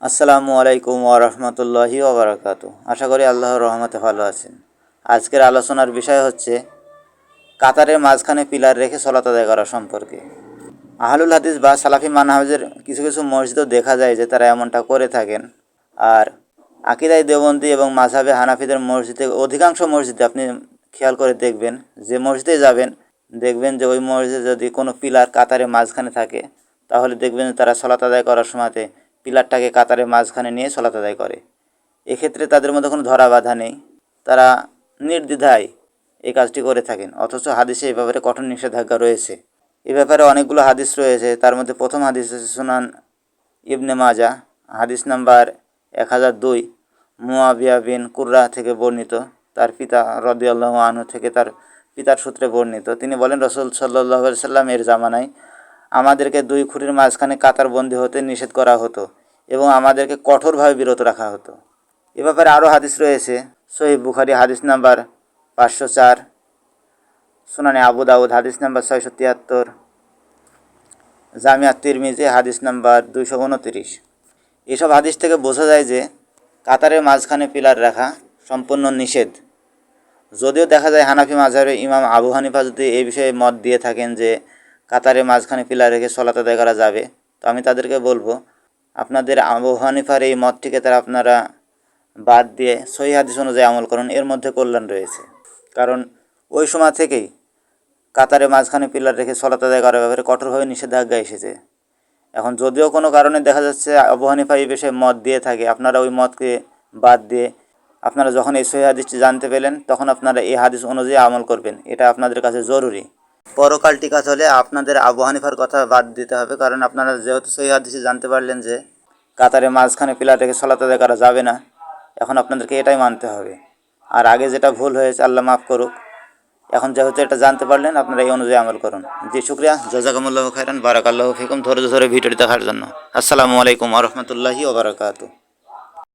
আসসালামু আলাইকুম ওয়া রাহমাতুল্লাহি ওয়া বারাকাতুহু। আশা করি আল্লাহর রহমতে ভালো আছেন। আজকের আলোচনার বিষয় হচ্ছে কাতারের মাঝখানে পিলার রেখে সলাত আদায় করা সম্পর্কে। আহলুল হাদিস বা সালাফি মানহাজের কিছু কিছু মসজিদও দেখা যায় যে তারা এমনটা করে থাকেন। আর আকিদায়ে দেওবন্দি এবং মাযহাবে হানাফিদের মসজিদে, অধিকাংশ মসজিদে আপনি খেয়াল করে দেখবেন, যে মসজিদে যাবেন দেখবেন যে ওই মসজিদে যদি কোনো পিলার কাতারের মাঝখানে থাকে, তাহলে দেখবেন তারা সলাত আদায় করার সময়তে পিলারটাকে কাতারের মাঝখানে নিয়ে সলাত আদায় করে। এক্ষেত্রে তাদের মধ্যে কোনো ধরা বাধা নেই, তারা নির্দ্বিধায় এই কাজটি করে থাকেন। অথচ হাদিসে এ ব্যাপারে কঠোর নিষেধাজ্ঞা রয়েছে। এ ব্যাপারে অনেকগুলো হাদিস রয়েছে। তার মধ্যে প্রথম হাদিস হচ্ছে সুনান ইবনে মাজাহ, হাদিস নাম্বার 1002, মুয়াবিয়া বিন কুররা থেকে বর্ণিত, তার পিতা রাদিয়াল্লাহু আনহু থেকে তার পিতার সূত্রে বর্ণিত। তিনি বলেন, রাসূল সাল্লাল্লাহু আলাইহি সাল্লাম এর জামানায় আমাদেরকে দুই খুঁটির মাঝখানে কাতারবন্দি হতে নিষেধ করা হতো এবং আমাদেরকে কঠোরভাবে বিরত রাখা হতো। এ ব্যাপারে আরও হাদিস রয়েছে। সহিহ বুখারী হাদিস নাম্বার 504, সুনানে আবু দাউদ হাদিস নাম্বার 673, জামিআত তিরমিজি হাদিস নাম্বার 229। এসব হাদিস থেকে বোঝা যায় যে কাতারের মাঝখানে পিলার রাখা সম্পূর্ণ নিষেধ। যদিও দেখা যায় হানাফি মাযহাবের ইমাম আবু হানিফা যদি এই বিষয়ে মত দিয়ে থাকেন যে কাতারের মাঝখানে পিলার রেখে সলাত আদায় করা যাবে, তো আমি তাদেরকে বলবো আপনাদের আবু হানিফার এই মতটিকে তারা আপনারা বাদ দিয়ে সহিহ হাদিস অনুযায়ী আমল করুন, এর মধ্যে কল্যাণ রয়েছে। কারণ ওই সময় থেকেই কাতারের মাঝখানে পিলার রেখে সলাত আদায় করার ব্যাপারে কঠোরভাবে নিষেধাজ্ঞা এসেছে। এখন যদিও কোনো কারণে দেখা যাচ্ছে আবু হানিফা এই বিষয়ে মত দিয়ে থাকে, আপনারা ওই মতকে বাদ দিয়ে আপনারা যখন এই সহিহ হাদিসটি জানতে পেলেন তখন আপনারা এই হাদিস অনুযায়ী আমল করবেন, এটা আপনাদের কাছে জরুরি। পরকাল টিকাত হলে আপনাদের আবু হানিফার কথা বাদ দিতে হবে, কারণ আপনারা যেহেতু সহিহ হাদিসে জানতে পারলেন যে কাতারের মাঝখানে পিলার রেখে সলাত আদায় করা যাবে না, এখন আপনাদেরকে এটাই মানতে হবে। আর আগে যেটা ভুল হয়েছে আল্লাহ মাফ করুক, এখন যেহেতু এটা জানতে পারলেন আপনারা এই অনুযায়ী আমল করুন। জি শুকরিয়া, জাযাকুমুল্লাহু খাইরান, বারাকাল্লাহু ফিকুম ধৈর্য ধরে ভিডিওটি দেখার জন্য। আসসালামু আলাইকুম ওয়া রাহমাতুল্লাহি ওয়া বারাকাতুহু।